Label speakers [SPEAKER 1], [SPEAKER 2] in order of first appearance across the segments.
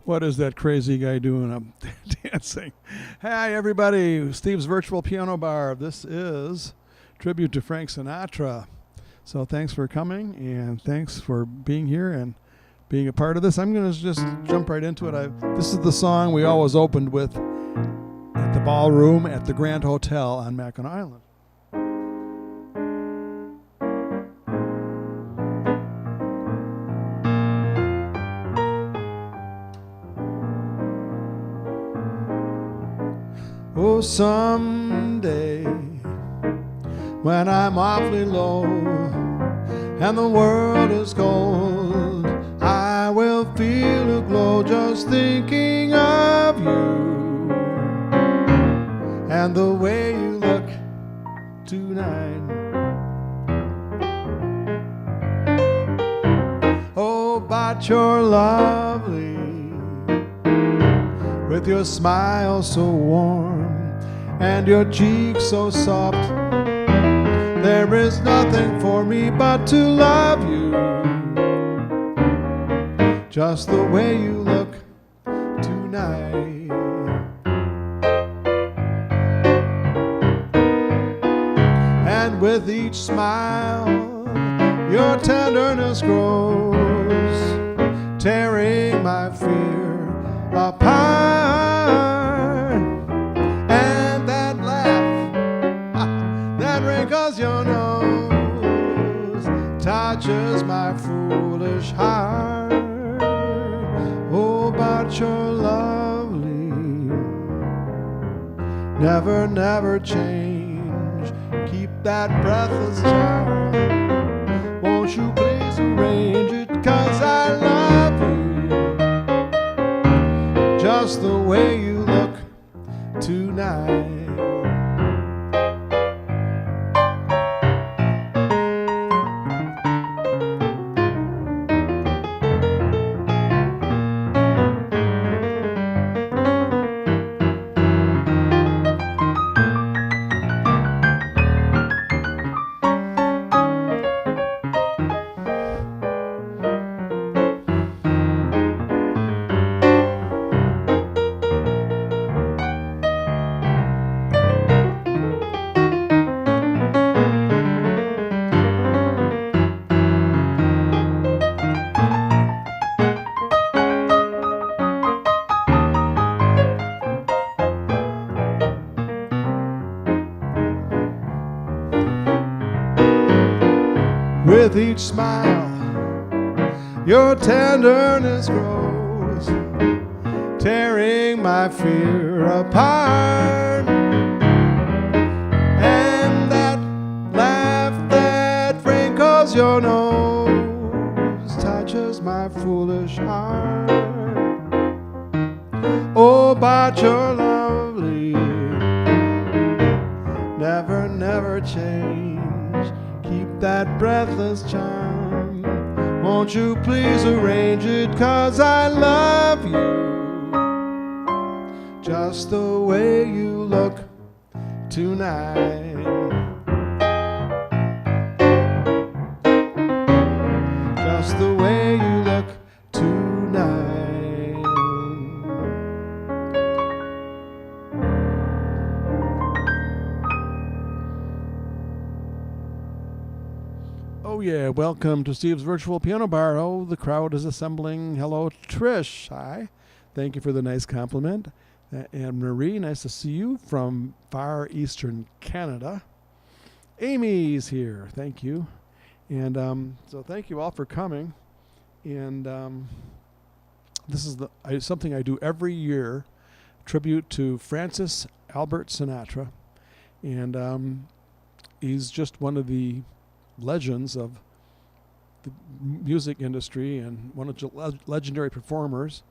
[SPEAKER 1] What is that crazy guy doing up dancing? Hi, everybody. Steve's Virtual Piano Bar. This is tribute to Frank Sinatra. So thanks for coming, and thanks for being here and being a part of this. I'm going to just jump right into it. This is the song we always opened with at the ballroom at the Grand Hotel on Mackinac Island. Oh, someday when I'm awfully low and the world is cold, I will feel a glow just thinking of you and the way you look tonight. Oh, but you're lovely with your smile so warm and your cheeks so soft. There is nothing for me but to love you just the way you look tonight. And with each smile your tenderness grows, tearing my fear apart. Cause your nose touches my foolish heart. Oh, but you're lovely, never, never change. Keep that breathless charm. Won't you please arrange it? Cause I love you just the way you look tonight. With each smile, your tenderness grows, tearing my fear apart. And that laugh that wrinkles your nose touches my foolish heart. Oh, but you're lovely, never, never change. Keep that breathless charm. Won't you please arrange it? Cause I love you just the way you look tonight. Just the way you look tonight. Oh yeah, welcome to Steve's Virtual Piano Bar. Oh, the crowd is assembling. Hello, Trish. Hi. Thank you for the nice compliment. And Marie, nice to see you from far eastern Canada. Amy's here. Thank you. And so thank you all for coming. And this is something I do every year, tribute to Francis Albert Sinatra. And he's just one of the legends of the music industry and one of the legendary performers.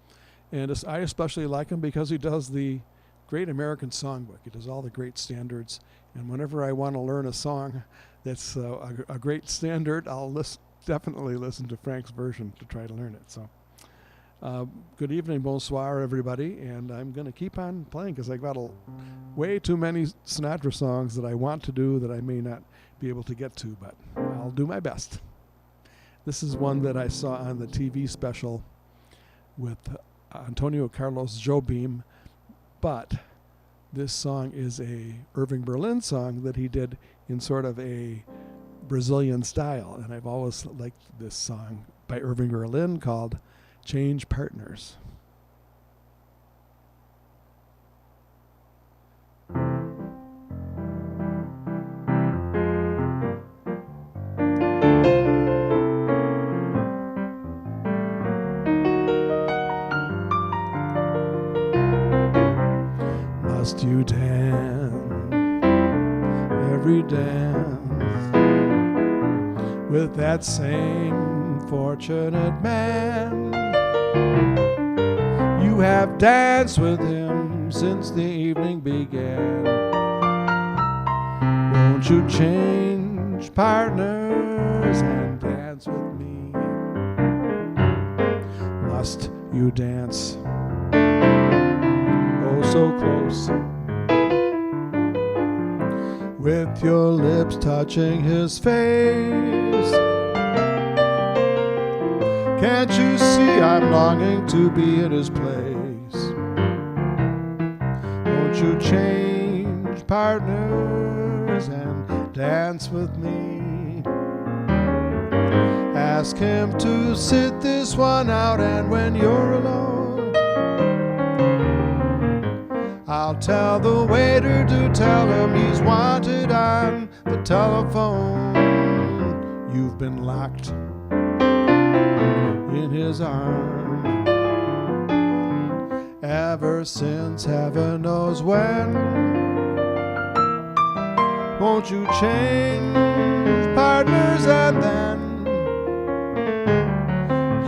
[SPEAKER 1] And I especially like him because he does the Great American Songbook. He does all the great standards. And whenever I want to learn a song that's a great standard, I'll definitely listen to Frank's version to try to learn it. So good evening, bonsoir, everybody. And I'm going to keep on playing because I've got way too many Sinatra songs that I want to do that I may not be able to get to, but I'll do my best. This is one that I saw on the TV special with Antonio Carlos Jobim, but this song is a Irving Berlin song that he did in sort of a Brazilian style, and I've always liked this song by Irving Berlin called Change Partners. Must you dance every dance with that same fortunate man? You have danced with him since the evening began. Won't you change partners and dance with me? Must you dance oh so close, with your lips touching his face? Can't you see I'm longing to be in his place? Won't you change partners and dance with me? Ask him to sit this one out, and when you're alone, I'll tell the waiter to tell him he's wanted on the telephone. You've been locked in his arms ever since heaven knows when. Won't you change partners, and then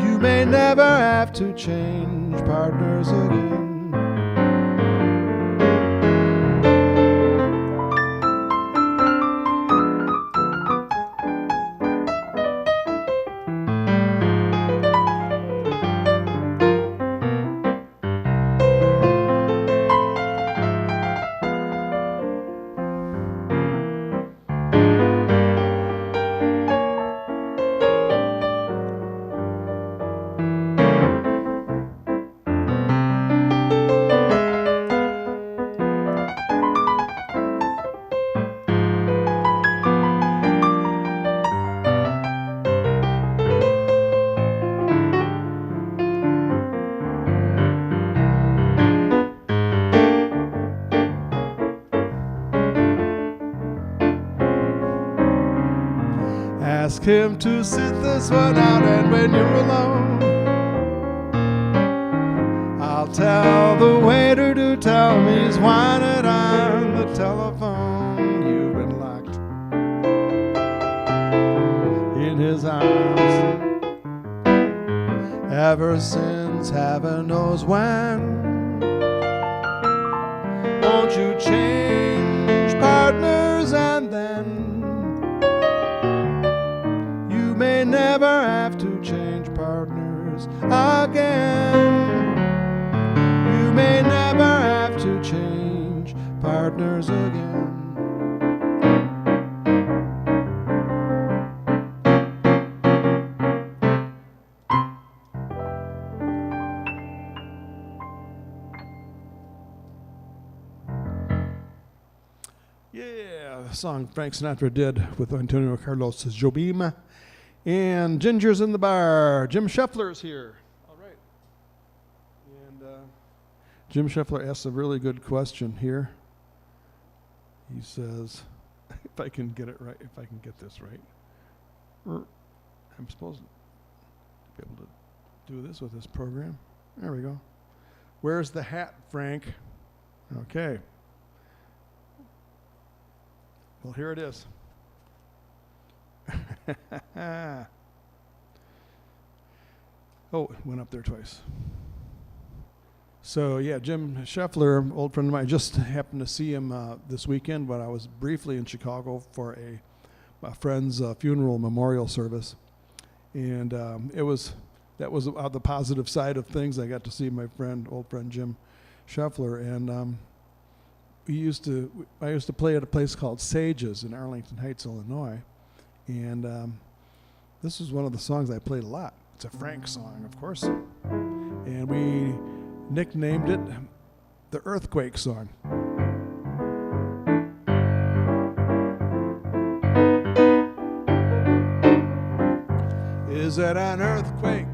[SPEAKER 1] you may never have to change partners again. Ask him to sit this one out, and when you're alone, I'll tell the waiter to tell me he's wanted on the telephone. You've been locked in his arms ever since heaven knows when. Won't you change partners, and then may never have to change partners again. You may never have to change partners again. Yeah, the song Frank Sinatra did with Antonio Carlos Jobim. And Ginger's in the bar. Jim Scheffler's here. All right. And Jim Scheffler asks a really good question here. He says, if I can get it right, if I can get this right, I'm supposed to be able to do this with this program. There we go. Where's the hat, Frank? Okay. Well, here it is. Oh, it went up there twice. So yeah, Jim Scheffler, old friend of mine, just happened to see him this weekend when I was briefly in Chicago for a friend's funeral memorial service, and that was the positive side of things. I got to see my old friend Jim Scheffler, and I used to play at a place called Sages in Arlington Heights, Illinois. And this was one of the songs I played a lot. It's a Frank song, of course. And we nicknamed it the Earthquake Song. Is it an earthquake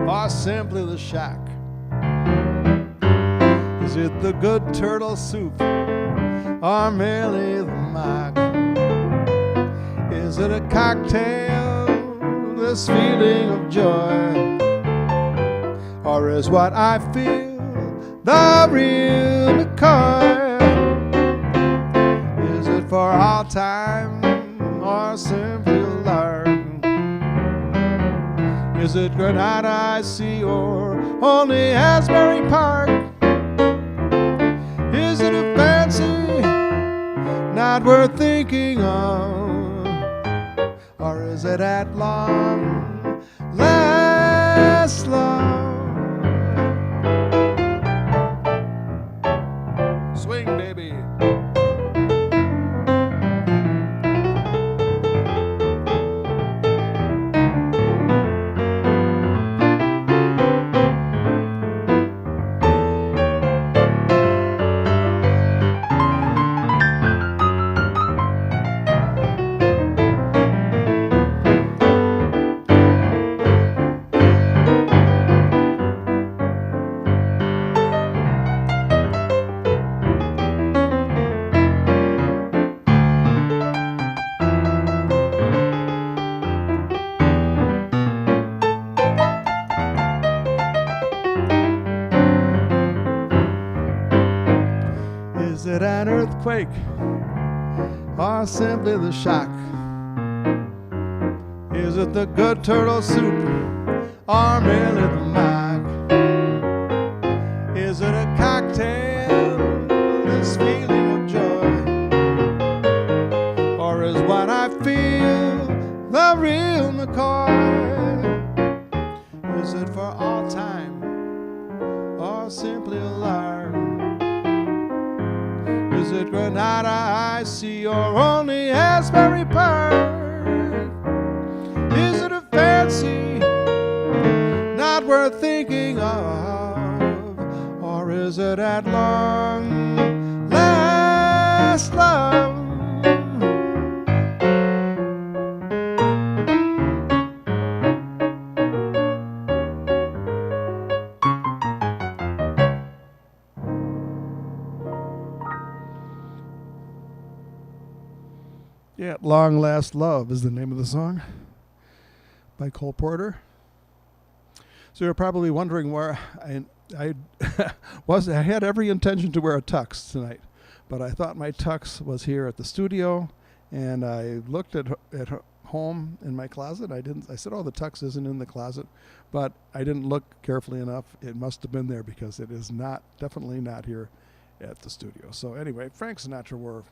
[SPEAKER 1] or simply the shock? Is it the good turtle soup or merely the mock? Is it a cocktail, this feeling of joy? Or is what I feel the real McCoy? Is it for all time or simply a lark? Is it Granada I see or only Asbury Park? Is it a fancy not worth thinking of? Or is it at long last love? Swing, baby. Is it an earthquake or simply the shock? Is it the good turtle soup or merely the mock? Is it a cocktail, this feeling of joy? Or is what I feel the real McCoy? Is it for all time or simply a lark? Is it Granada I see or only Asbury Park? Is it a fancy not worth thinking of? Or is it at long last love? Yeah, Long Last Love is the name of the song by Cole Porter. So you're probably wondering where I was. I had every intention to wear a tux tonight, but I thought my tux was here at the studio, and I looked at home in my closet. I said, "Oh, the tux isn't in the closet," but I didn't look carefully enough. It must have been there because it is definitely not here at the studio. So anyway, Frank Sinatra wore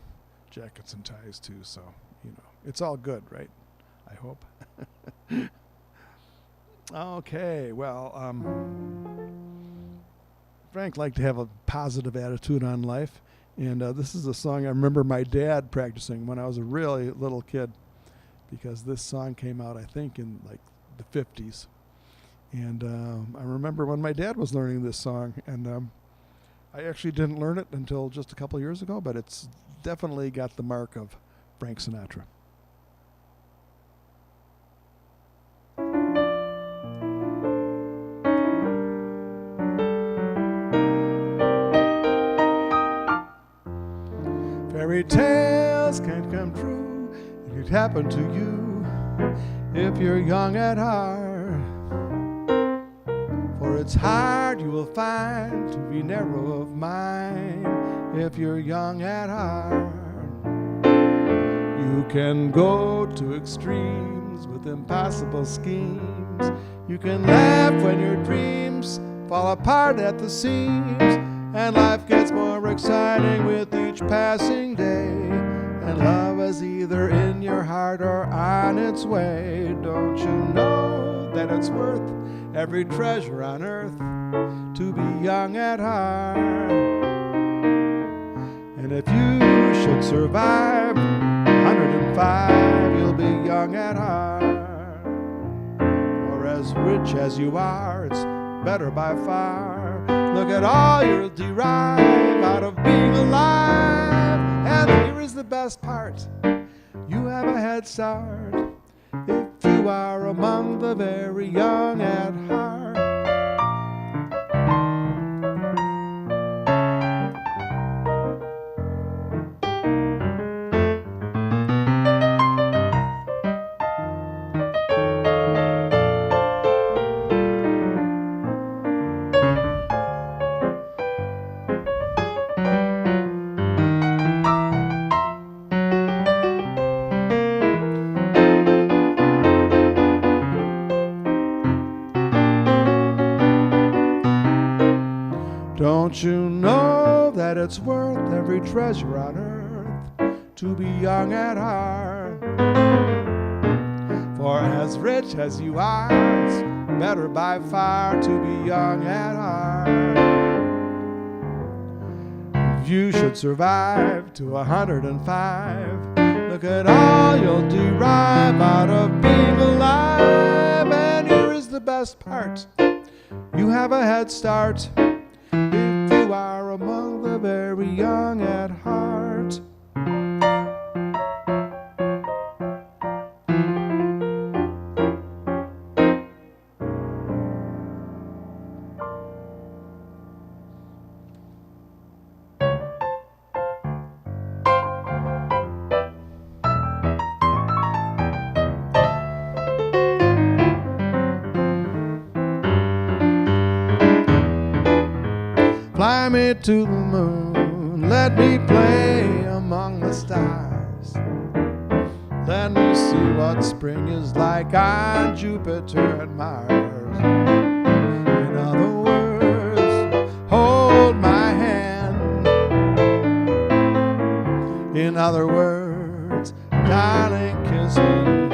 [SPEAKER 1] jackets and ties too, so it's all good, right? I hope. Okay, well, Frank liked to have a positive attitude on life, and this is a song I remember my dad practicing when I was a really little kid, because this song came out, I think, in like the 50s, and I remember when my dad was learning this song, and I actually didn't learn it until just a couple years ago, but it's definitely got the mark of Frank Sinatra. Fairy tales can't come true. It could happen to you if you're young at heart. For it's hard, you will find, to be narrow of mind if you're young at heart. You can go to extremes with impossible schemes. You can laugh when your dreams fall apart at the seams, and life gets more exciting with each passing day, and love is either in your heart or on its way. Don't you know that it's worth every treasure on earth to be young at heart? And if you should survive 105, you'll be young at heart. Or as rich as you are, it's better by far Look at all you'll derive out of being alive. And here is the best part. You have a head start if you are among the very young at heart. Don't you know that it's worth every treasure on earth to be young at heart? For as rich as you are, it's better by far to be young at heart. If you should survive to 105, look at all you'll derive out of being alive. And here is the best part. You have a head start if you are among the very young at heart. Fly me to the moon, let me play among the stars. Let me see what spring is like on Jupiter and Mars. In other words, hold my hand. In other words, darling, kiss me.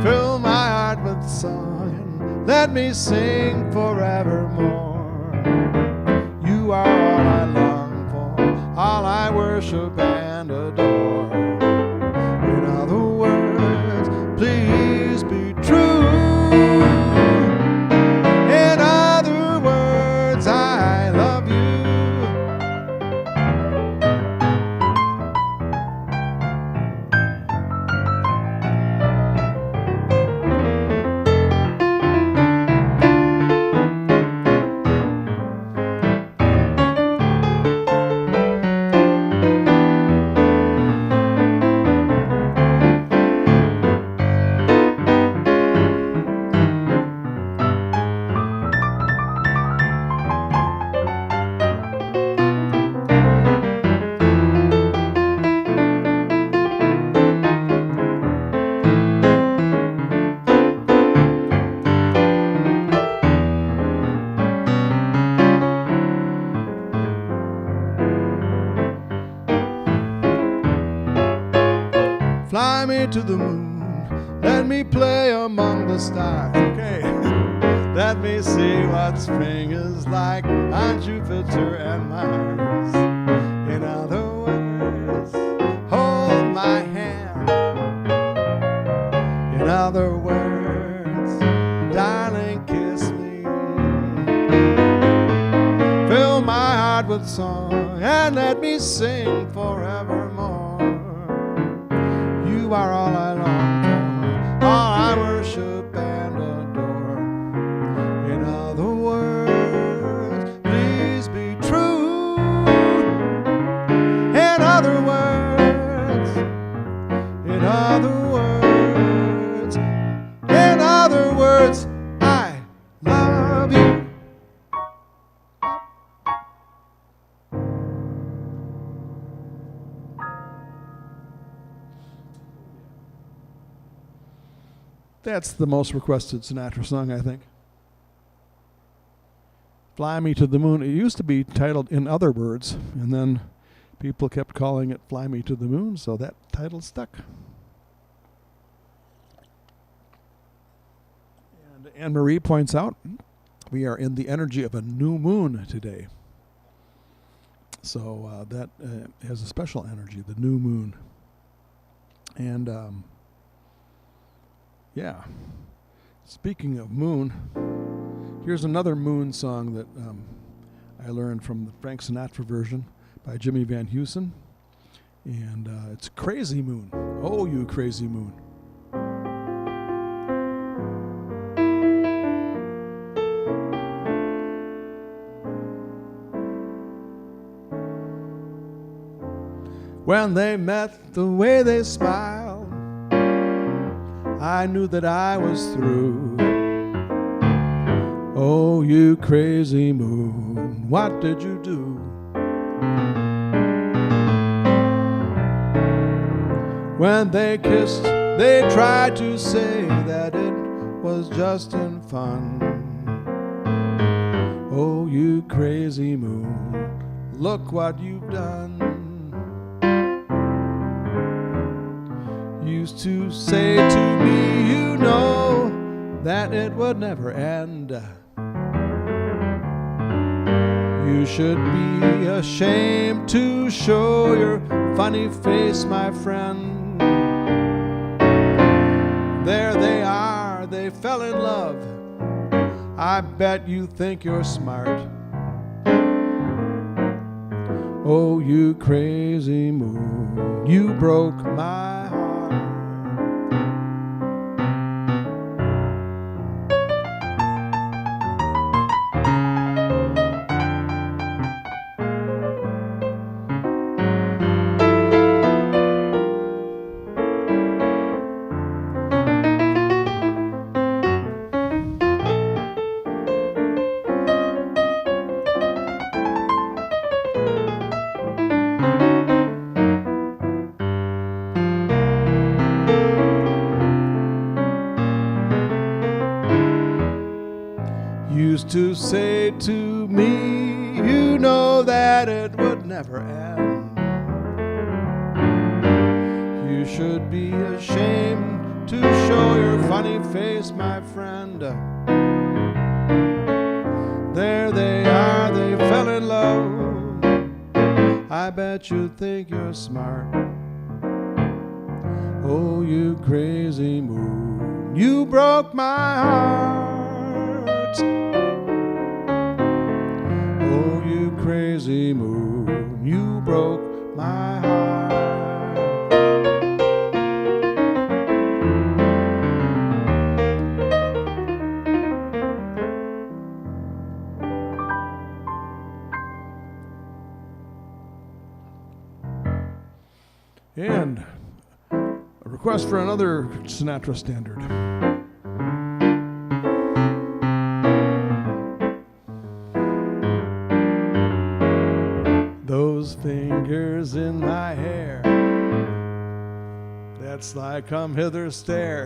[SPEAKER 1] Fill my heart with song, let me sing forevermore. You are all I long for, all I worship and adore. In other words, please be true. In other words, I love you. Fly me to the moon, let me play among the stars. Okay. Let me see what spring is like on Jupiter and Mars. In other words, hold my hand. In other words, darling, kiss me. Fill my heart with song and let me sing forevermore. You are all I long for, all I worship and adore. In other words, please be true. In other words, in other words, in other words, I love you. That's the most requested Sinatra song, I think. Fly Me to the Moon. It used to be titled In Other Words, and then people kept calling it Fly Me to the Moon, so that title stuck. And Anne-Marie points out we are in the energy of a new moon today. So that has a special energy, the new moon. And yeah, speaking of moon, Here's another Moon song that I learned from the Frank Sinatra version by Jimmy Van Heusen. And it's Crazy Moon. Oh, you crazy moon. When they met, the way they smiled, I knew that I was through. Oh, you crazy moon, what did you do? When they kissed, they tried to say that it was just in fun. Oh, you crazy moon, look what you've done. Used to say to me, you know, that it would never end. You should be ashamed to show your funny face, my friend. There they are, they fell in love. I bet you think you're smart. Oh, you crazy moon, you broke my heart. Used to say to me, you know that it would never end. You should be ashamed to show your funny face, my friend. There they are, they fell in love. I bet you think you're smart. Oh, you crazy moon, you broke my heart. Oh, you crazy moon, you broke my heart. And a request for another Sinatra standard. Those fingers in my hair, that's like come hither stare,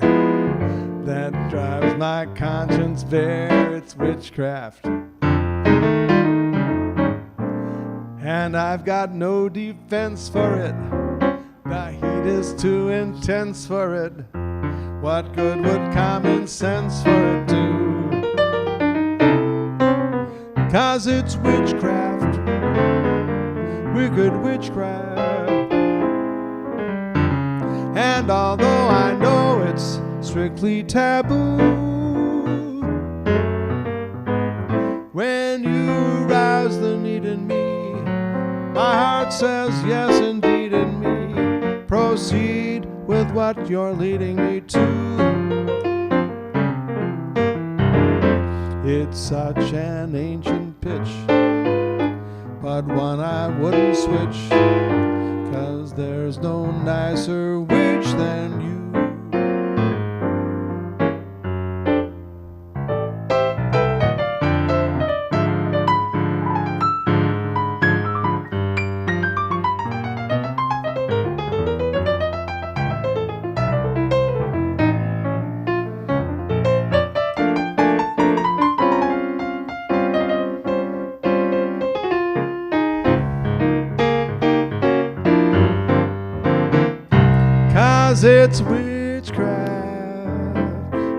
[SPEAKER 1] that drives my conscience bare. It's witchcraft, and I've got no defense for it. The heat is too intense for it. What good would common sense for it do? 'Cause it's witchcraft, wicked witchcraft. And although I know it's strictly taboo, when you arouse the need in me, my heart says yes indeed in me. Proceed with what you're leading me to. It's such an ancient pitch, but one I wouldn't switch, 'cause there's no nicer witch than you. 'Cause it's witchcraft,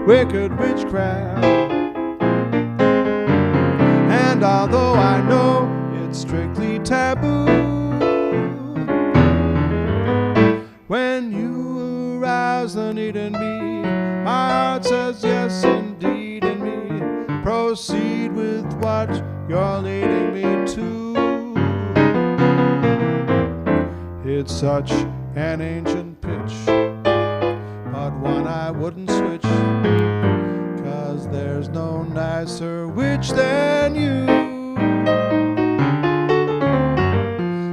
[SPEAKER 1] wicked witchcraft. And although I know it's strictly taboo, when you arouse the need in me, my heart says yes indeed in me. proceed with what you're leading me to. It's such an ancient pitch, but one I wouldn't switch, 'cause there's no nicer witch than you.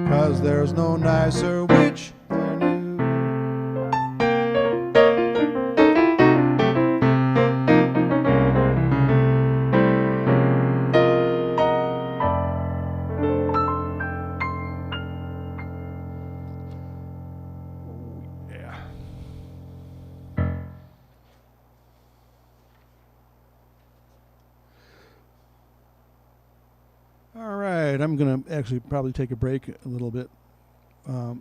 [SPEAKER 1] 'Cause there's no nicer witch than you. All right, I'm going to actually probably take a break a little bit.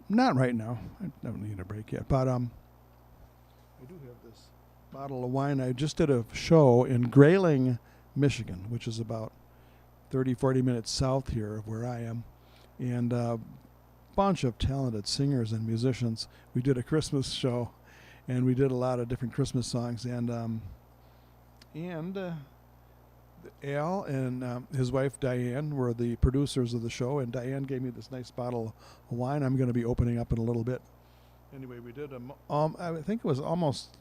[SPEAKER 1] Not right now. I don't need a break yet. But I do have this bottle of wine. I just did a show in Grayling, Michigan, which is about 30, 40 minutes south here of where I am. And a bunch of talented singers and musicians. We did a Christmas show, and we did a lot of different Christmas songs. And Al and his wife Diane were the producers of the show, and Diane gave me this nice bottle of wine I'm going to be opening up in a little bit. Anyway, we did I think it was almost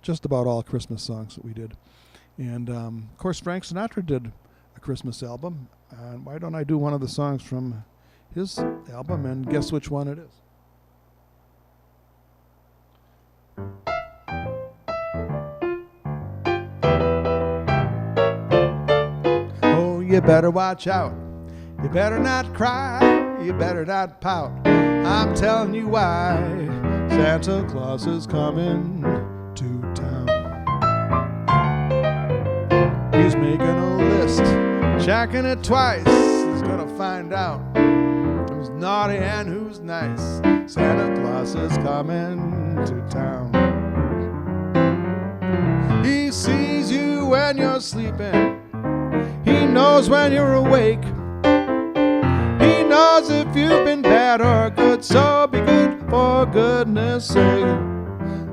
[SPEAKER 1] just about all Christmas songs that we did. And of course Frank Sinatra did a Christmas album, and why don't I do one of the songs from his album and guess which one it is? You better watch out. You better not cry. You better not pout. I'm telling you why. Santa Claus is coming to town. He's making a list, checking it twice. He's gonna find out who's naughty and who's nice. Santa Claus is coming to town. He sees you when you're sleeping. He knows when you're awake. He knows if you've been bad or good, so be good for goodness sake.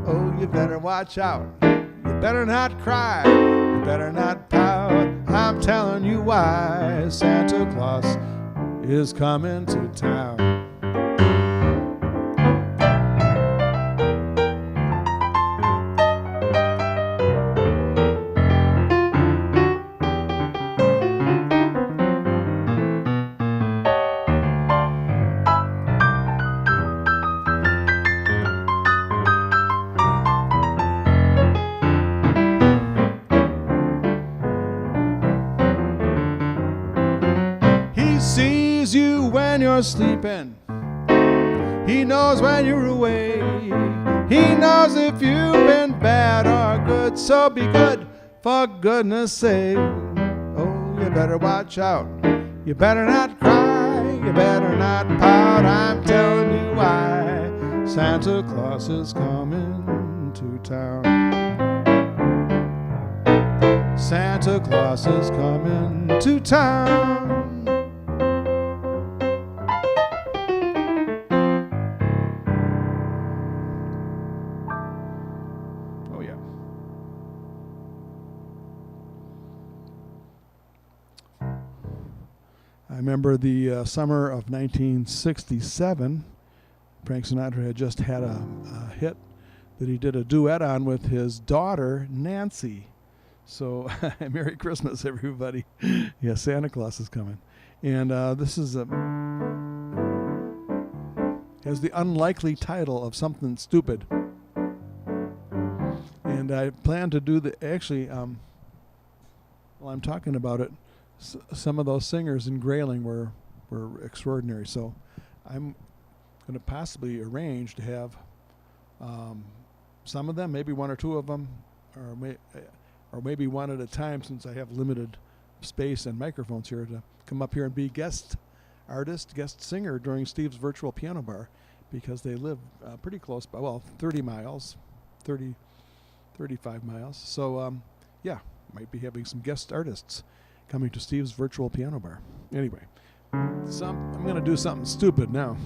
[SPEAKER 1] Oh, you better watch out. You better not cry. You better not pout. I'm telling you why. Santa Claus is coming to town. Sees you when you're sleeping. He knows when you're awake. He knows if you've been bad or good, so be good for goodness sake. Oh, you better watch out. You better not cry. You better not pout. I'm telling you why. Santa Claus is coming to town. Santa Claus is coming to town. I remember the summer of 1967, Frank Sinatra had just had a hit that he did a duet on with his daughter, Nancy. So, Merry Christmas, everybody. Yeah, Santa Claus is coming. And this is has the unlikely title of Something Stupid. And I plan to do while I'm talking about it, some of those singers in Grayling were extraordinary. So I'm going to possibly arrange to have some of them, maybe one or two of them, or maybe one at a time, since I have limited space and microphones here, to come up here and be guest artist, guest singer during Steve's Virtual Piano Bar, because they live pretty close by, 35 miles. So yeah, might be having some guest artists coming to Steve's Virtual Piano Bar. Anyway, I'm going to do something stupid now.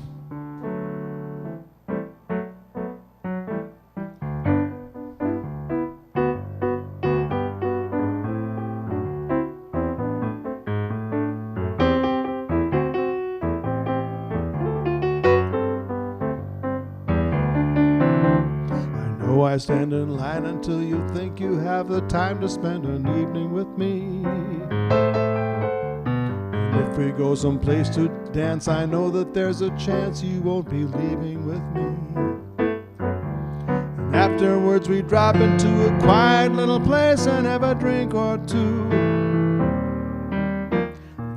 [SPEAKER 1] why stand in line until you think you have the time to spend an evening with me? And if we go someplace to dance, I know that there's a chance you won't be leaving with me. And afterwards we drop into a quiet little place and have a drink or two.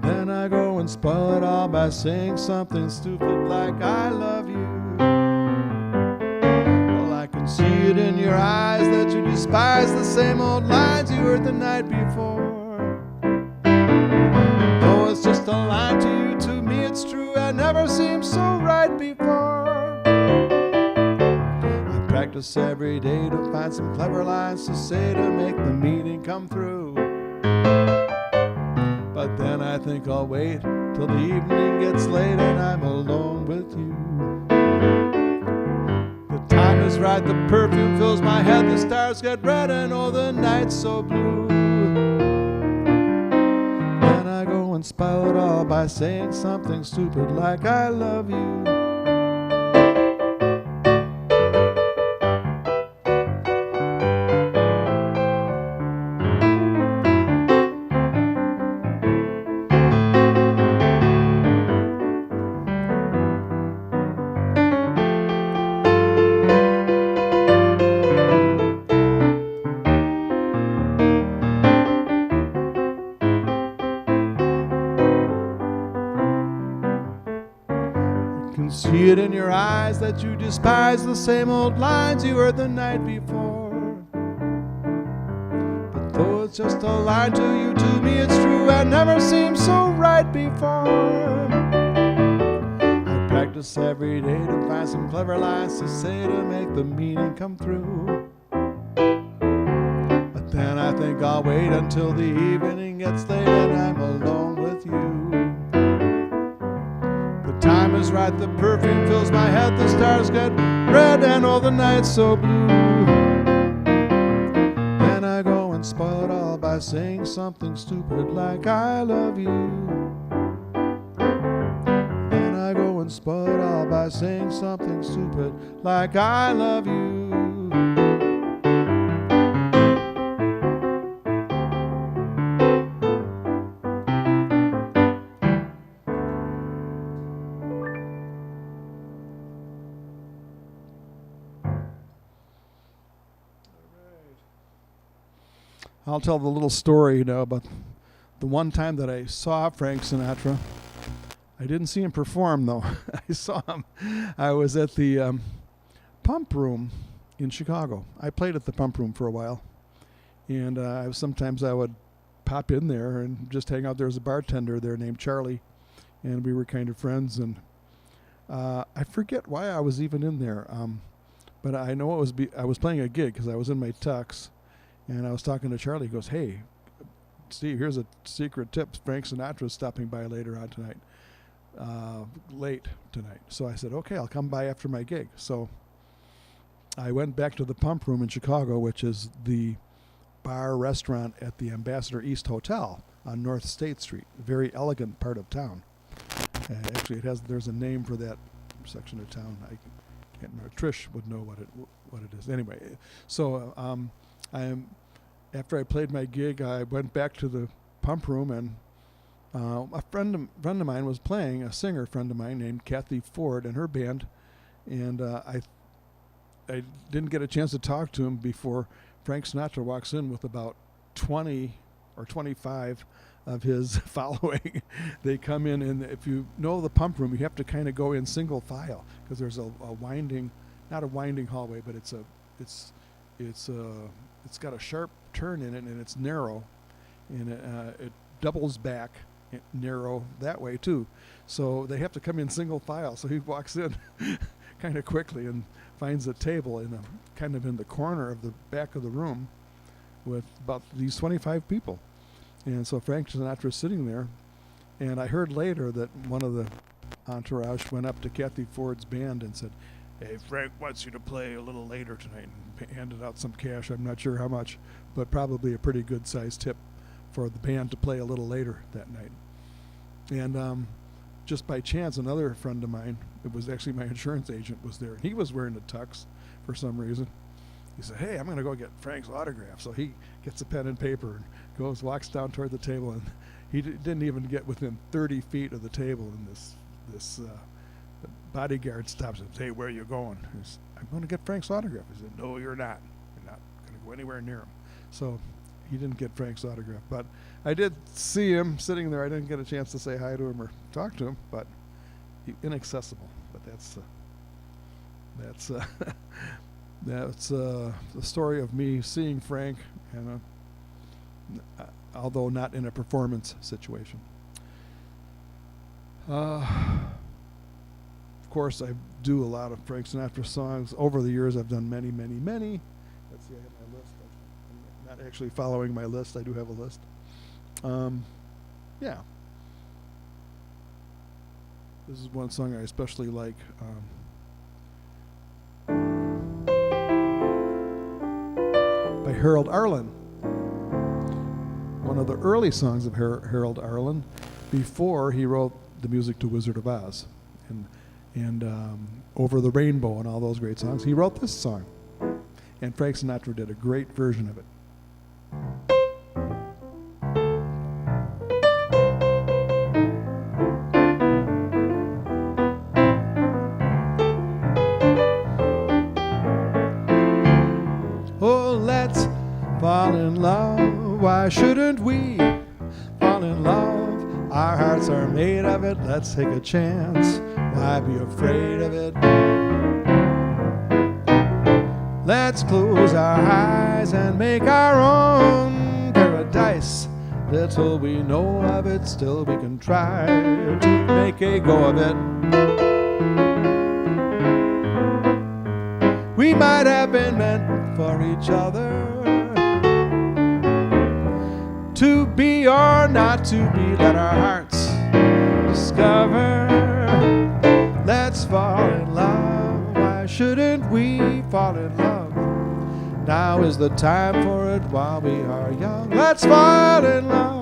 [SPEAKER 1] Then I go and spoil it all by saying something stupid like I love you. Well, I can see it in your eyes that you despise the same old lines you heard the night before. Though it's just a line to you, to me it's true, and never seemed so right before. I practice every day to find some clever lines to say to make the meaning come through. But then I think I'll wait till the evening gets late and I'm alone with you. The time is right, the perfume fills my head, the stars get red and oh, the night's so blue. Then I go and spoil it all by saying something stupid like I love you. See it in your eyes that you despise the same old lines you heard the night before. But though it's just a line to you, to me it's true and never seemed so right before. I practice every day to find some clever lines to say to make the meaning come through. But then I think I'll wait until the evening gets late and I'm alone with you. Time is right, the perfume fills my head, the stars get red and all the night's so blue. Then I go and spoil it all by saying something stupid like I love you. Then I go and spoil it all by saying something stupid like I love you. I'll tell the little story, about the one time that I saw Frank Sinatra. I didn't see him perform, though. I saw him. I was at the Pump Room in Chicago. I played at the Pump Room for a while, and sometimes I would pop in there and just hang out. There was a bartender there named Charlie, and we were kind of friends. And I forget why I was even in there, but I know I was playing a gig because I was in my tux. And I was talking to Charlie. He goes, "Hey, Steve, here's a secret tip. Frank Sinatra's stopping by later on tonight, late tonight." So I said, "Okay, I'll come by after my gig." So I went back to the Pump Room in Chicago, which is the bar restaurant at the Ambassador East Hotel on North State Street, a very elegant part of town. Actually, there's a name for that section of town. I can't remember. Trish would know what it is. Anyway, so after I played my gig, I went back to the Pump Room, and a friend of mine was playing, a singer friend of mine named Kathy Ford and her band, and I didn't get a chance to talk to him before Frank Sinatra walks in with about 20 or 25 of his following. They come in, and if you know the Pump Room, you have to kind of go in single file because there's a winding, not a winding hallway, but it's got a sharp turn in it, and it's narrow, and it doubles back narrow that way too. So they have to come in single file. So he walks in kind of quickly and finds a table kind of in the corner of the back of the room with about these 25 people. And so Frank Sinatra is sitting there, and I heard later that one of the entourage went up to Kathy Ford's band and said, "Hey, Frank wants you to play a little later tonight," and handed out some cash. I'm not sure how much, but probably a pretty good sized tip for the band to play a little later that night. And just by chance, another friend of mine, it was actually my insurance agent, was there. He was wearing a tux for some reason. he said, "Hey, I'm going to go get Frank's autograph." So he gets a pen and paper and walks down toward the table, and he didn't even get within 30 feet of the table, and this bodyguard stops and says, "Hey, where are you going?" He says, "I'm going to get Frank's autograph." He said, "No, you're not. You're not going to go anywhere near him." So he didn't get Frank's autograph, but I did see him sitting there. I didn't get a chance to say hi to him or talk to him, but inaccessible. But that's that's the story of me seeing Frank, and although not in a performance situation. Of course, I do a lot of Frank Sinatra songs. Over the years, I've done many, many, many. Let's see, I have my list. I'm not actually following my list. I do have a list. Yeah. This is one song I especially like. By Harold Arlen. One of the early songs of Harold Arlen before he wrote the music to Wizard of Oz and Over the Rainbow and all those great songs. He wrote this song, and Frank Sinatra did a great version of it. Oh, let's fall in love. Why shouldn't we fall in love? Our hearts are made of it. Let's take a chance. Why be afraid of it? Let's close our eyes and make our own paradise. Little we know of it, still we can try to make a go of it. We might have been meant for each other, to be or not to be, let our hearts discover. Let's fall in love. Why shouldn't we fall in love? Now is the time for it while we are young. Let's fall in love.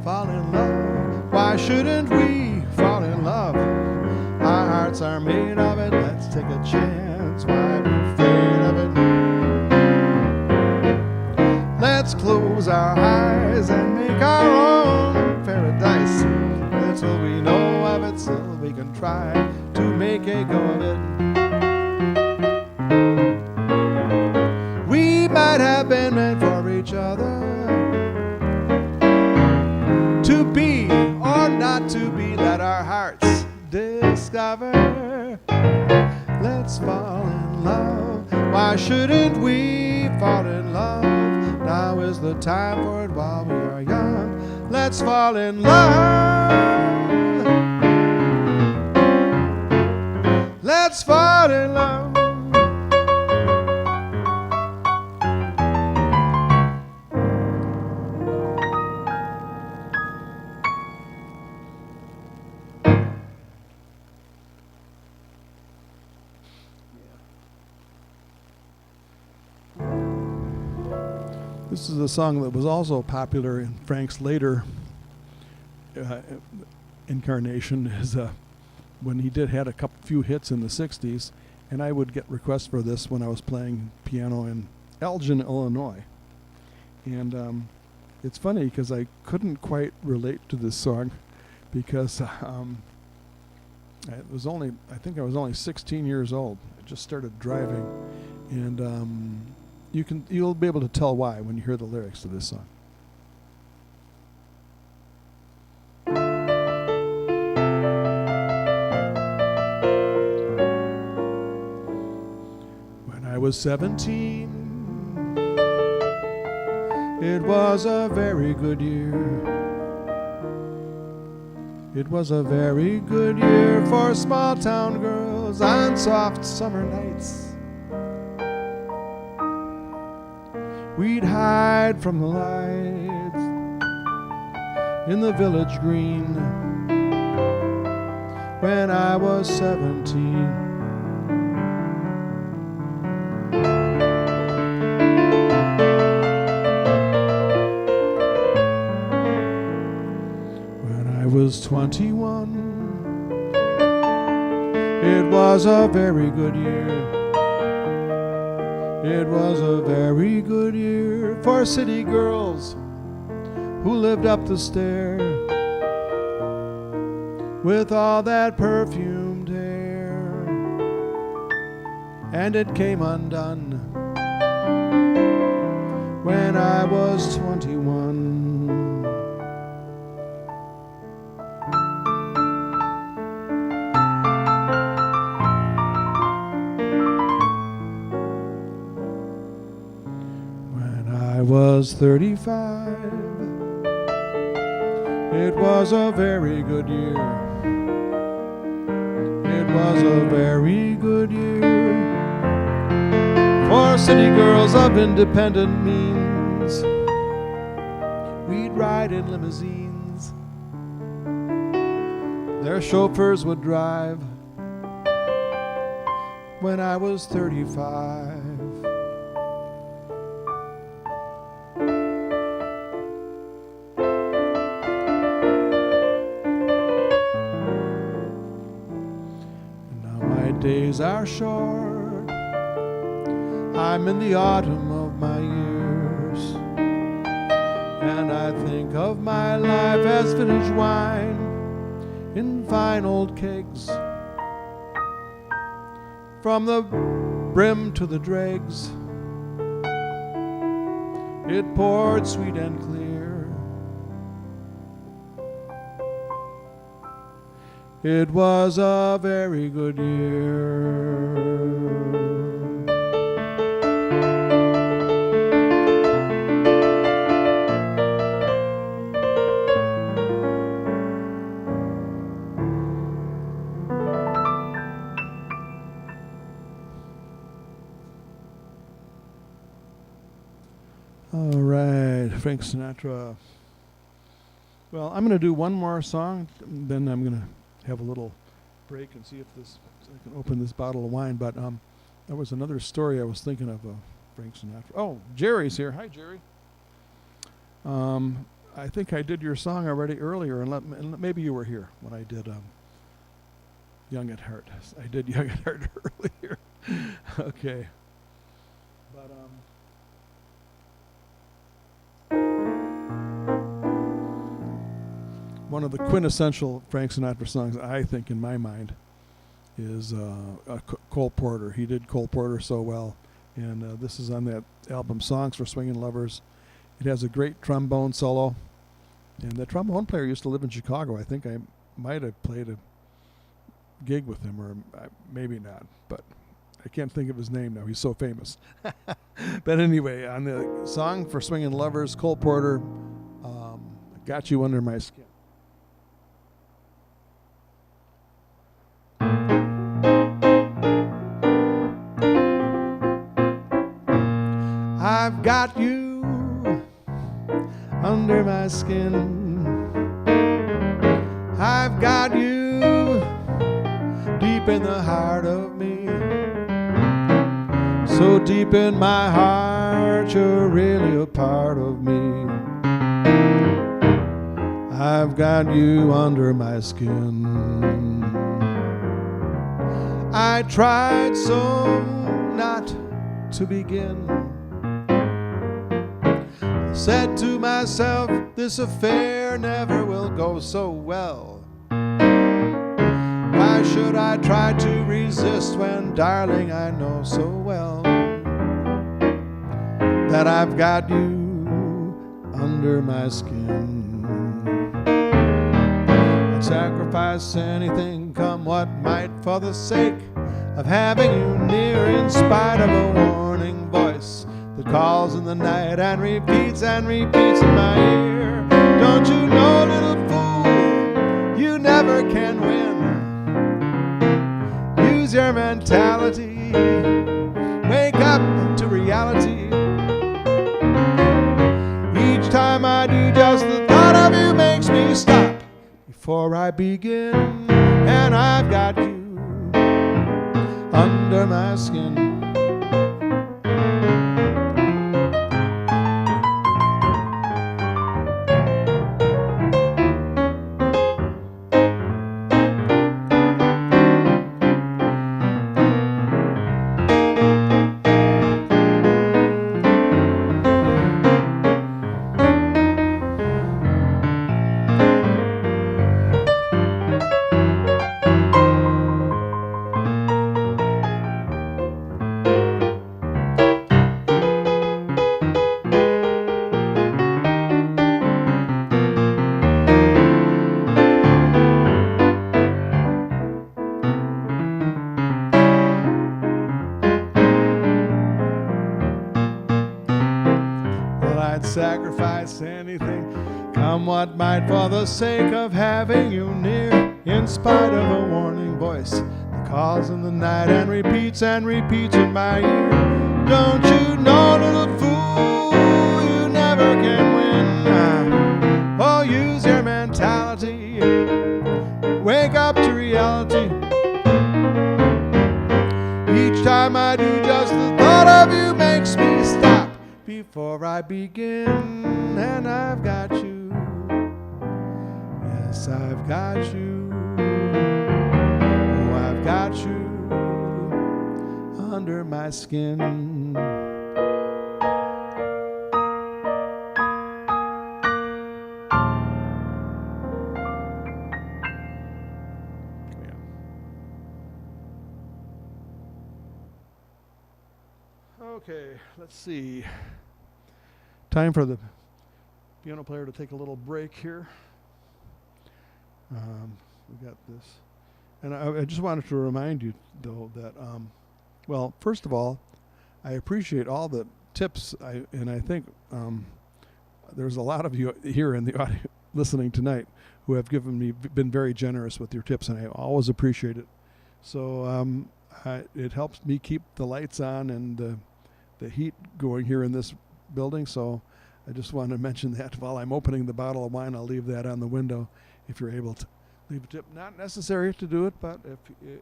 [SPEAKER 1] Fall in love. Why shouldn't we fall in love? Our hearts are made of it. Let's take a chance. Why be afraid of it? Let's close our eyes and make our own paradise. Little we know of it, still we can try to make a go of it. We might have been meant for each other, to be or not to be, let our hearts discover. Let's fall in love. Why shouldn't we fall in love? Now is the time for it while we are young. Let's fall in love. Let's fall in love. This is a song that was also popular in Frank's later incarnation, is when he had a few hits in the 60s, and I would get requests for this when I was playing piano in Elgin, Illinois. And it's funny because I couldn't quite relate to this song because I think I was only 16 years old. I just started driving, and you'll be able to tell why when you hear the lyrics to this song. was 17, it was a very good year. It was a very good year for small town girls on soft summer nights. We'd hide from the lights in the village green when I was 17. I was 21. It was a very good year. It was a very good year for city girls who lived up the stair with all that perfumed hair. And it came undone when I was 21. I was 35. It was a very good year. It was a very good year for city girls of independent means. We'd ride in limousines. Their chauffeurs would drive when I was 35. Days are short. I'm in the autumn of my years, and I think of my life as vintage wine in fine old kegs, from the brim to the dregs. It poured sweet and clear. It was a very good year. All right, Frank Sinatra. Well, I'm going to do one more song, then I'm going to have a little break and see if I can open this bottle of wine. But there was another story I was thinking of Frank Sinatra. Oh, Jerry's here. Hi, Jerry. I think I did your song already earlier, and maybe you were here when I did Young at Heart. I did Young at Heart earlier. Okay. But one of the quintessential Frank Sinatra songs, I think, in my mind, is Cole Porter. He did Cole Porter so well, and this is on that album, Songs for Swingin' Lovers. It has a great trombone solo, and the trombone player used to live in Chicago. I think I might have played a gig with him, or maybe not, but I can't think of his name now. He's so famous. But anyway, on the Song for Swingin' Lovers, Cole Porter, Got You Under My Skin. I've got you under my skin. I've got you deep in the heart of me. So deep in my heart, you're really a part of me. I've got you under my skin. I tried so not to begin. Said to myself, this affair never will go so well. Why should I try to resist when, darling, I know so well that I've got you under my skin. I'd sacrifice anything, come what might, for the sake of having you near, in spite of a warning. that calls in the night and repeats in my ear. Don't you know, little fool, you never can win. Use your mentality, wake up to reality. Each time I do, just the thought of you makes me stop before I begin. And I've got you under my skin. I'd sacrifice anything, come what might, for the sake of having you near. In spite of a warning voice that calls in the night and repeats in my ear. Don't you know, little fool, you never can win. Oh, use your mentality, wake up to reality. Each time I do, just the thought of you makes me stop before I begin. And I've got you, yes, I've got you. Oh, I've got you under my skin. Okay, let's see. Time for the piano player to take a little break here. We got this. And I just wanted to remind you, though, that, well, first of all, I appreciate all the tips. I think there's a lot of you here in the audio listening tonight who have been very generous with your tips, and I always appreciate it. So it helps me keep the lights on and the heat going here in this building. So I just want to mention that while I'm opening the bottle of wine, I'll leave that on the window if you're able to leave a tip. Not necessary to do it, but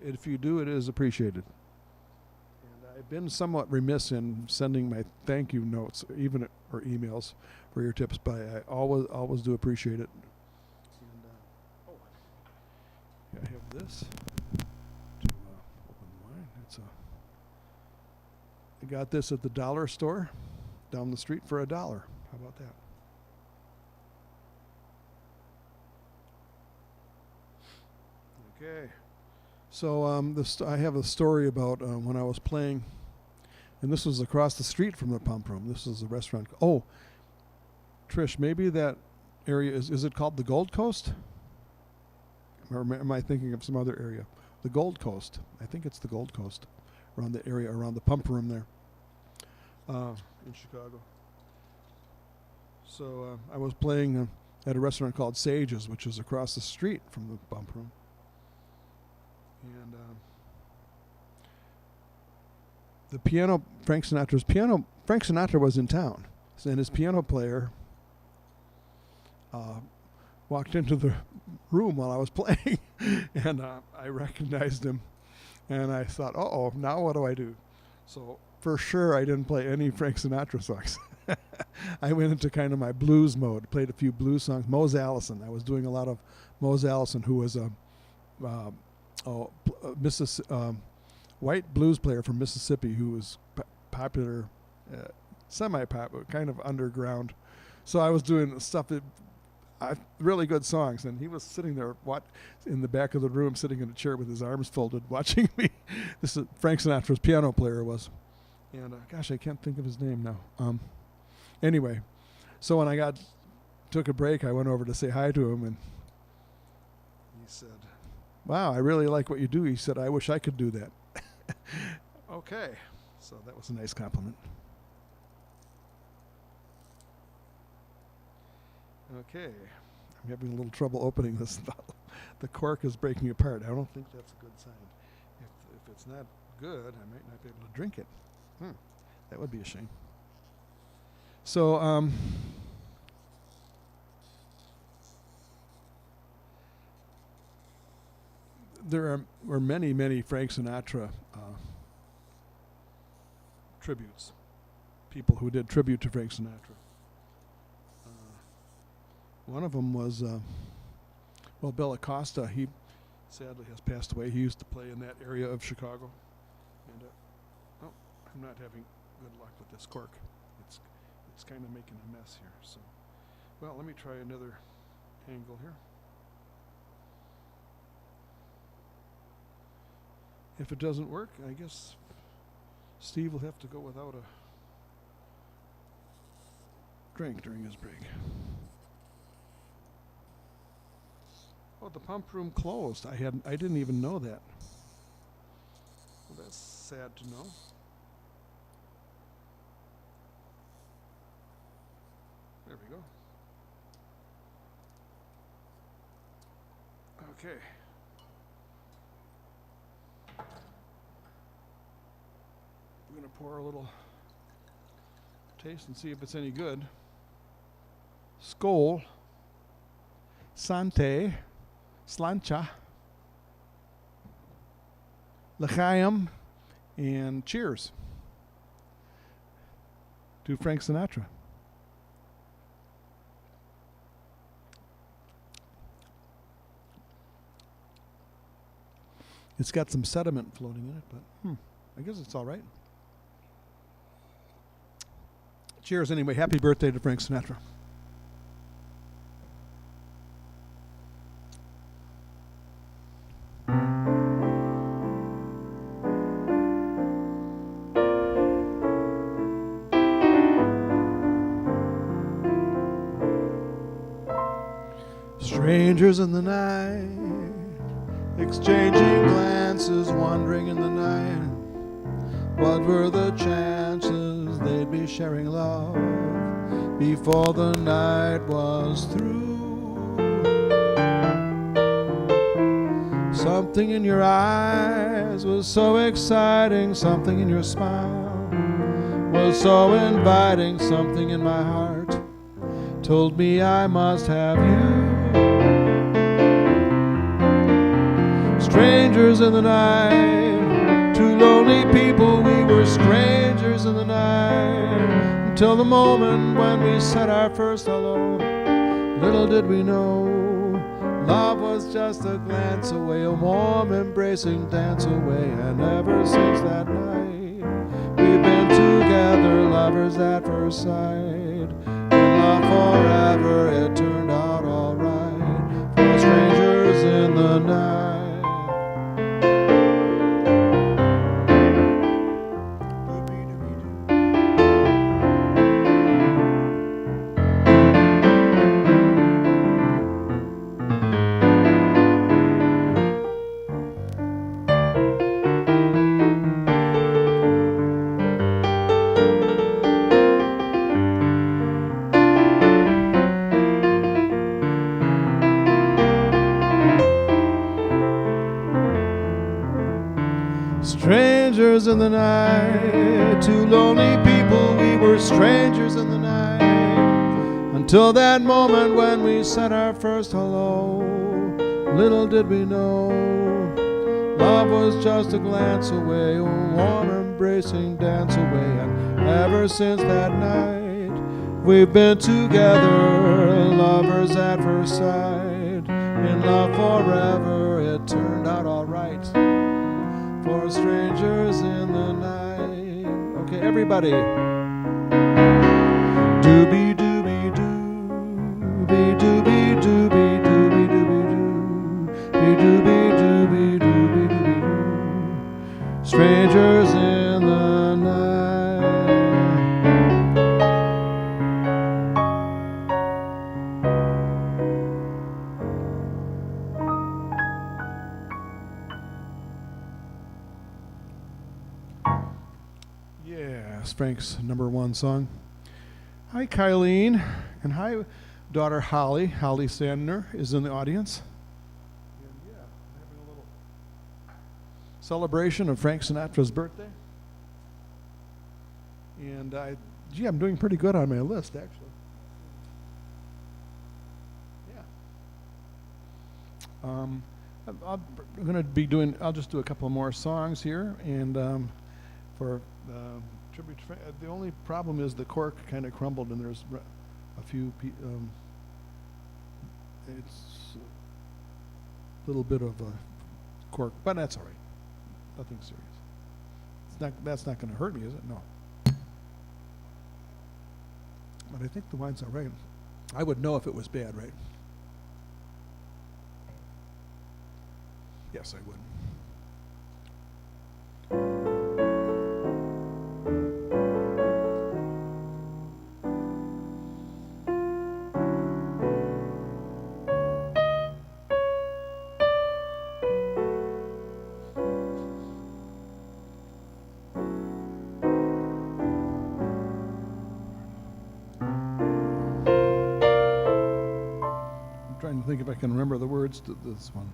[SPEAKER 1] if you do, it is appreciated. And I've been somewhat remiss in sending my thank you notes, even or emails for your tips, but I always do appreciate it. And I have this to open the wine. I got this at the dollar store down the street for $1. How about that? Okay. So I have a story about when I was playing, and this was across the street from the pump room. This is a restaurant. Oh, Trish, maybe that area is it called the Gold Coast? Or am I thinking of some other area? The Gold Coast. I think it's the Gold Coast. Around the area, around the pump room there in Chicago. So I was playing at a restaurant called Sage's, which is across the street from the pump room. And the piano, Frank Sinatra was in town, and his piano player walked into the room while I was playing, and I recognized him. And I thought, uh-oh, now what do I do? So for sure I didn't play any Frank Sinatra songs. I went into kind of my blues mode, played a few blues songs. Mose Allison. I was doing a lot of Mose Allison, who was a white blues player from Mississippi who was popular, semi-popular, kind of underground. So I was doing stuff that really good songs, and he was sitting there in the back of the room, sitting in a chair with his arms folded, watching me. This is Frank Sinatra's piano player was, and gosh, I can't think of his name now. Anyway, so when I took a break, I went over to say hi to him, and he said, "Wow, I really like what you do." He said, "I wish I could do that." Okay, so that was a nice compliment. Okay, I'm having a little trouble opening this bottle. The cork is breaking apart. I don't think that's a good sign. If it's not good, I might not be able to drink it. That would be a shame. So, there were many, many Frank Sinatra tributes. People who did tribute to Frank Sinatra. One of them was, Bill Acosta. He sadly has passed away. He used to play in that area of Chicago. And I'm not having good luck with this cork. It's kind of making a mess here. So, well, let me try another angle here. If it doesn't work, I guess Steve will have to go without a drink during his break. Oh, the pump room closed. I didn't even know that. Well, that's sad to know. There we go. Okay. We're going to pour a little taste and see if it's any good. Skål. Sante. Slancha. L'chaim. And cheers to Frank Sinatra. It's got some sediment floating in it, but I guess it's all right. Cheers anyway. Happy birthday to Frank Sinatra. Strangers in the night, exchanging glances, wandering in the night. What were the chances they'd be sharing love before the night was through? Something in your eyes was so exciting, something in your smile was so inviting, something in my heart told me I must have you. Strangers in the night, two lonely people, we were strangers in the night, until the moment when we said our first hello. Little did we know, love was just a glance away, a warm embracing dance away. And ever since that night, we've been together, lovers at first sight. In love forever, it turned out alright, for strangers in the night. Strangers in the night, two lonely people, we were strangers in the night, until that moment when we said our first hello. Little did we know, love was just a glance away, a warm embracing dance away. And ever since that night, we've been together, lovers at first sight. In love forever, it turned out alright, for strangers in the night. Okay, everybody. Doobie doobie doo, be doobie doobie doobie doobie doo, be doobie doobie doobie doobie doo. Strangers in the night. Yeah, Frank's #1 song. Hi, Kylene, and hi, daughter Holly Sandner, is in the audience. And yeah, having a little celebration of Frank Sinatra's birthday. And I'm doing pretty good on my list, actually. Yeah. I'm going to be doing, I'll just do a couple more songs here. And for tribute to Frank, the only problem is the cork kind of crumbled and there's a few, it's a little bit of a cork, but that's all right. Nothing serious. That's not going to hurt me, is it? No. But I think the wine's all right. I would know if it was bad, right? Yes, I would. Trying to think if I can remember the words to this one.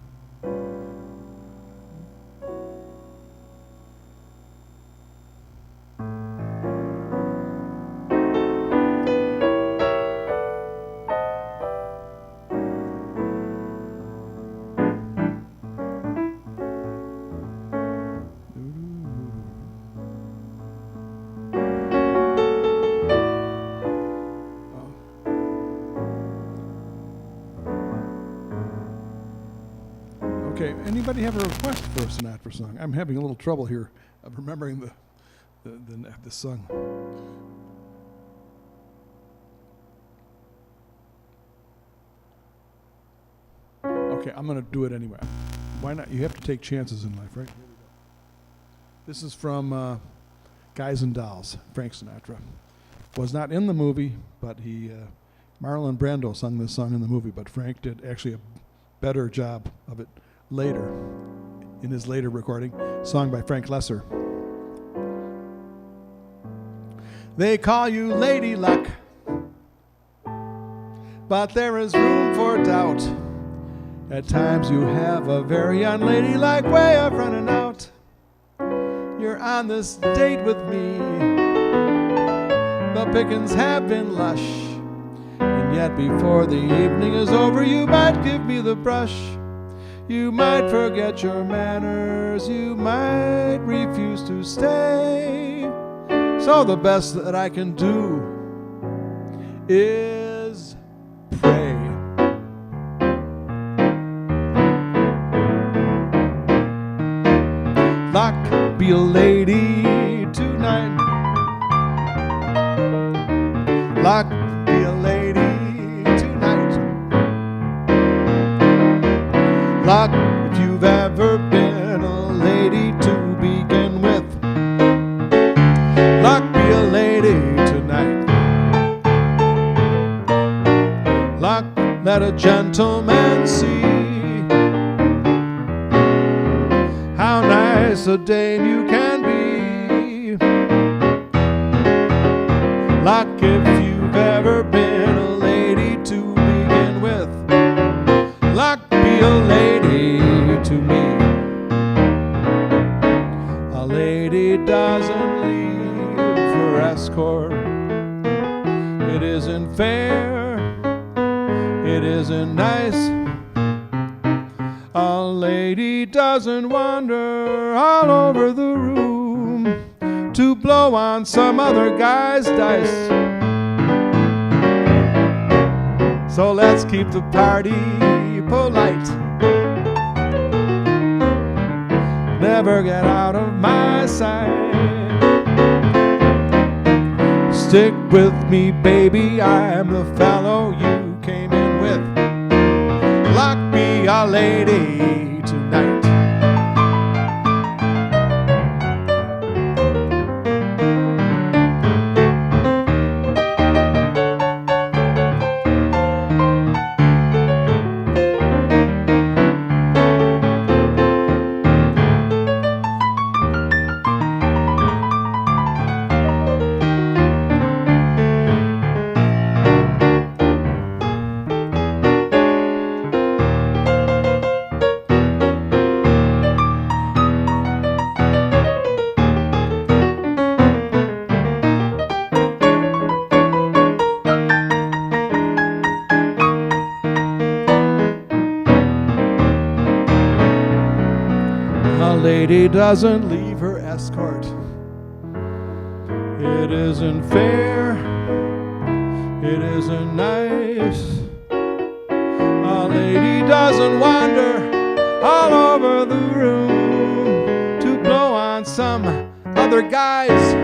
[SPEAKER 1] Okay, anybody have a request for a Sinatra song? I'm having a little trouble here of remembering the song. Okay, I'm going to do it anyway. Why not? You have to take chances in life, right? Here we go. This is from Guys and Dolls, Frank Sinatra. Was not in the movie, but Marlon Brando sung this song in the movie, but Frank did actually a better job of it later, in his later recording, sung by Frank Lesser. They call you Lady Luck, but there is room for doubt. At times you have a very unladylike way of running out. You're on this date with me, the pickings have been lush, and yet before the evening is over you might give me the brush. You might forget your manners, you might refuse to stay. So the best that I can do is pray. Luck, be a lady tonight. Luck, be a lady tonight. Luck, if you've ever been a lady to begin with. Luck, be a lady tonight. Luck, let a gentleman see how nice a dame you can be. Luck, if you've ever been a lady to begin with. Luck, be a lady to me. A lady doesn't leave for escort. It isn't fair, it isn't nice. A lady doesn't wander all over the room to blow on some other guy's dice. So let's keep the party polite. Never get out of my sight. Stick with me, baby, I'm the fellow you came in with. Luck, be a lady tonight. lady doesn't leave her escort. It isn't fair, it isn't nice. A lady doesn't wander all over the room to blow on some other guy's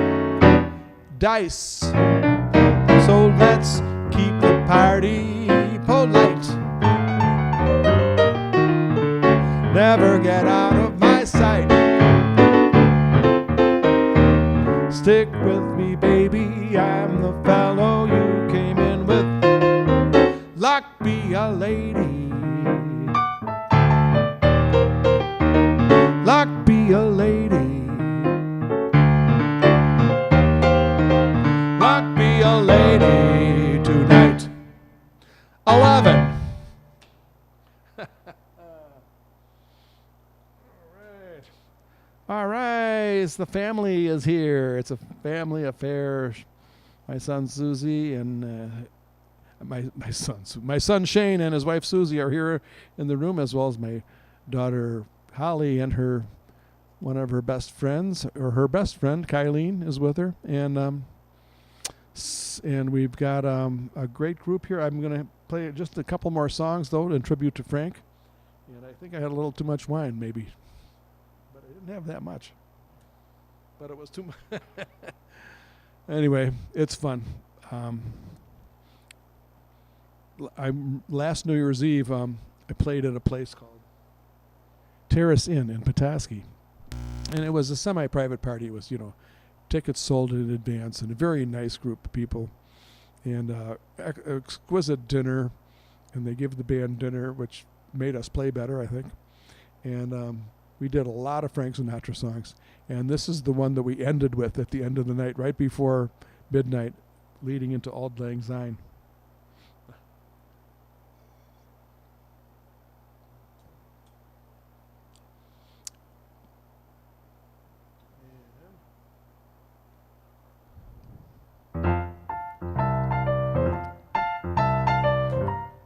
[SPEAKER 1] dice. So let's keep the party polite. Never get out of my sight. Stick with me, baby, I'm the fellow you came in with. Luck be a lady. Luck be a lady. Luck be a lady tonight. 11. All right, the family is here. It's a family affair. My son Susie and my son Shane and his wife Susie are here in the room, as well as my daughter Holly and one of her best friends, or her best friend Kylene is with her, and we've got a great group here. I'm gonna play just a couple more songs though in tribute to Frank, and I think I had a little too much wine maybe. Didn't have that much, but it was too much. Anyway, it's fun. Last New Year's Eve, I played at a place called Terrace Inn in Petoskey, and it was a semi-private party. It was, tickets sold in advance, and a very nice group of people, and exquisite dinner, and they give the band dinner, which made us play better, I think, and we did a lot of Frank Sinatra songs, and this is the one that we ended with at the end of the night, right before midnight, leading into Auld Lang Syne.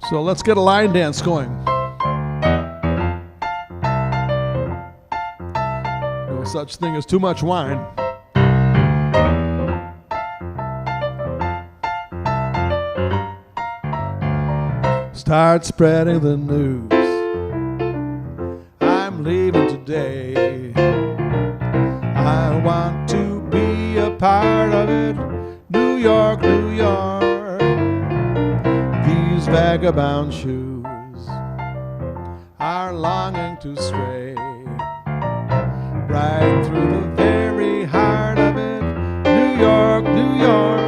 [SPEAKER 1] So let's get a line dance going. Such thing as too much wine. Start spreading the news. I'm leaving today. I want to be a part of it. New York, New York. These vagabond shoes are longing to stray right through the very heart of it. New York, New York.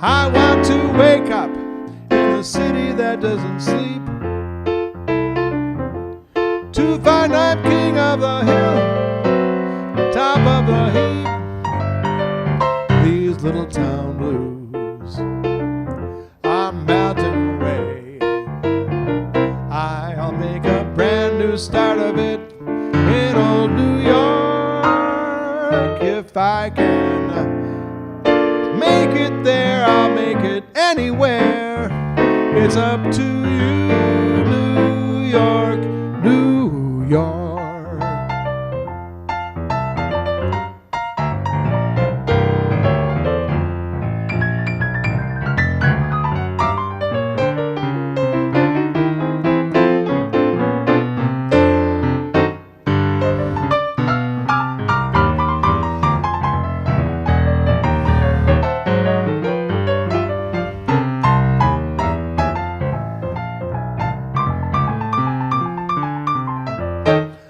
[SPEAKER 1] I want to wake up in the city that doesn't sleep, to find I'm king of the hill, top of the heap. These little town blues are melting away. I'll make a brand new start of it in old New York. If I can make it there, I'll make it anywhere. It's up to you, New York, New York.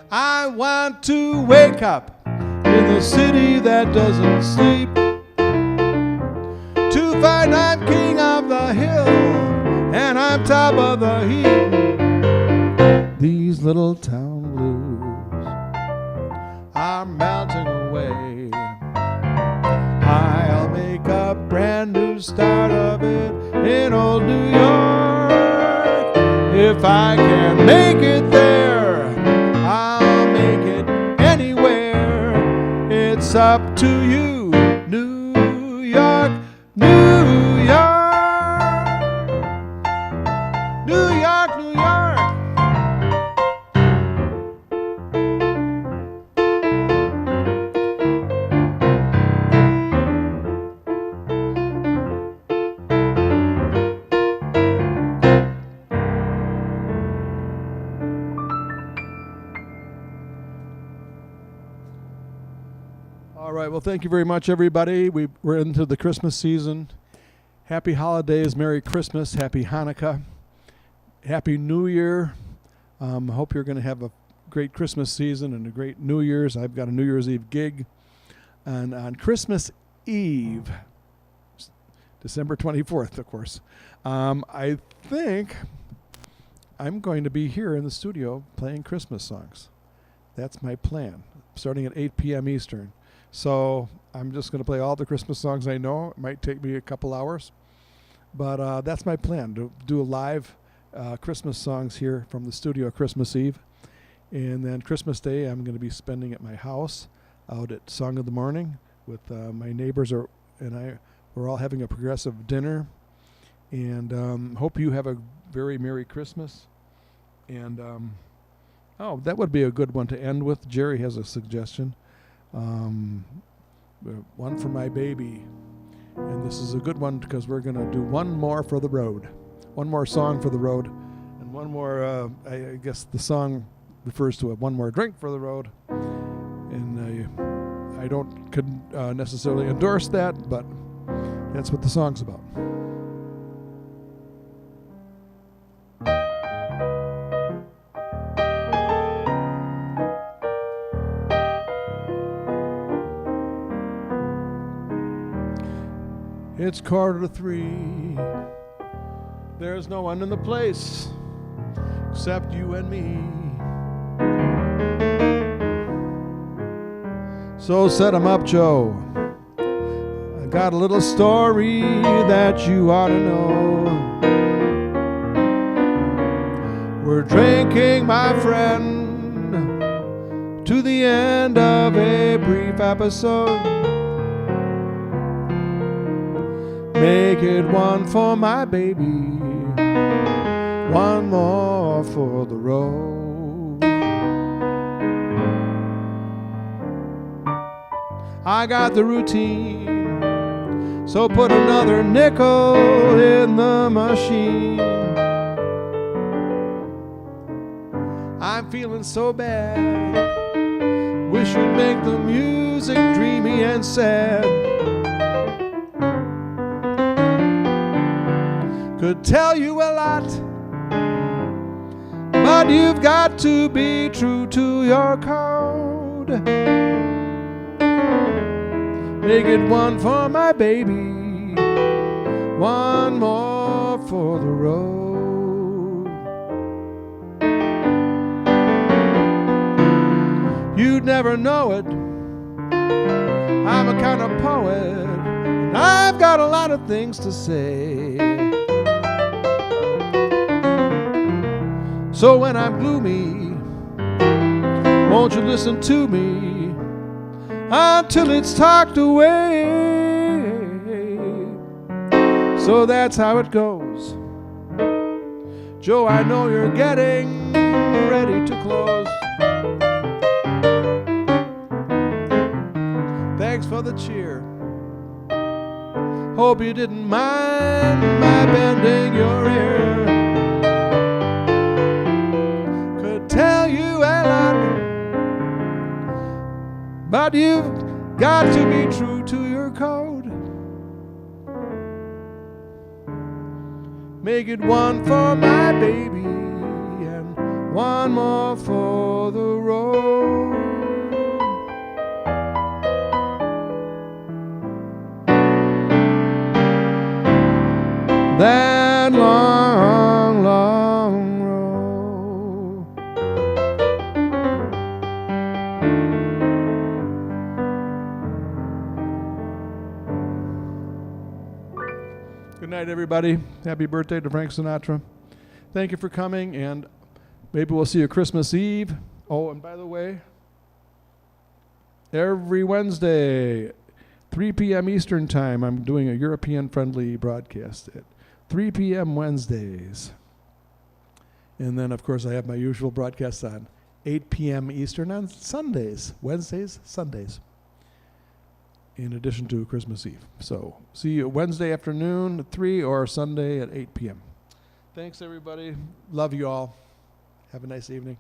[SPEAKER 1] I want to wake up in the city that doesn't sleep, to find I'm king of the hill and I'm top of the heap. These little town blues are melting away. I'll make a brand new start of it in old New York. If I can make it there, I'll make it anywhere. It's up to you, New York, New York, New York, New York. well, thank you very much, everybody. We're into the Christmas season. Happy holidays, Merry Christmas, Happy Hanukkah, Happy New Year. I hope you're going to have a great Christmas season and a great New Year's. I've got a New Year's Eve gig. And on Christmas Eve, December 24th, of course, I think I'm going to be here in the studio playing Christmas songs. That's my plan, starting at 8 p.m. Eastern. So I'm just going to play all the Christmas songs I know. It might take me a couple hours, but that's my plan, to do a live Christmas songs here from the studio Christmas Eve. And then Christmas Day I'm going to be spending at my house out at Song of the Morning with my neighbors we're all having a progressive dinner. And hope you have a very Merry Christmas. And that would be a good one to end with. Jerry has a suggestion. One for my baby. And this is a good one because we're going to do one more for the road. One more song for the road. And one more, I guess the song refers to one more drink for the road. And I couldn't necessarily endorse that, but that's what the song's about. It's 2:45. There's no one in the place except you and me. So set 'em up, Joe. I got a little story that you ought to know. We're drinking, my friend, to the end of a brief episode. Make it one for my baby, one more for the road. I got the routine, so put another nickel in the machine. I'm feeling so bad, wish you'd make the music dreamy and sad. Could tell you a lot, but you've got to be true to your code. Make it one for my baby, one more for the road. You'd never know it, I'm a kind of poet, and I've got a lot of things to say. So when I'm gloomy, won't you listen to me until it's talked away? So that's how it goes. Joe, I know you're getting ready to close. Thanks for the cheer. Hope you didn't mind my bending your ear. Tell you a lot, but you've got to be true to your code. Make it one for my baby and one more for the road. That long, long road. Good night, everybody. Happy birthday to Frank Sinatra. Thank you for coming, and maybe we'll see you Christmas Eve. Oh, and by the way, every Wednesday, 3 p.m. Eastern Time, I'm doing a European-friendly broadcast at 3 p.m. Wednesdays. And then, of course, I have my usual broadcasts on 8 p.m. Eastern on Sundays, Wednesdays, Sundays, in addition to Christmas Eve. So see you Wednesday afternoon at 3 or Sunday at 8 p.m. Thanks, everybody. Love you all. Have a nice evening.